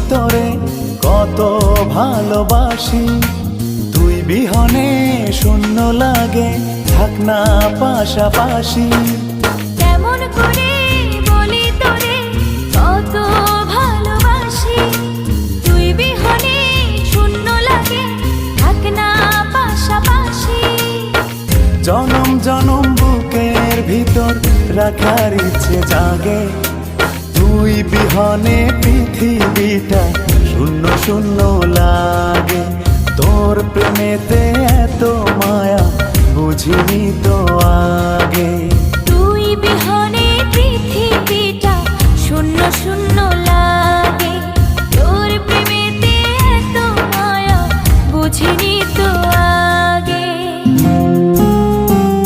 তোরে কত ভালোবাসি। তুই বিহনে শূন্য লাগে, থাক না পাশাপাশি। কেমন করে বলি তোরে কত ভালোবাসি, তুই বিহনে শূন্য লাগে, থাক না পাশাপাশি। জনম জনম বুকের ভিতর রাখার ইচ্ছে জাগে, তুই বিহনে পৃথিবীটা শূন্য শূন্য লাগে। তোর প্রেমেতে এত মায়া বুঝিনি তো আগে।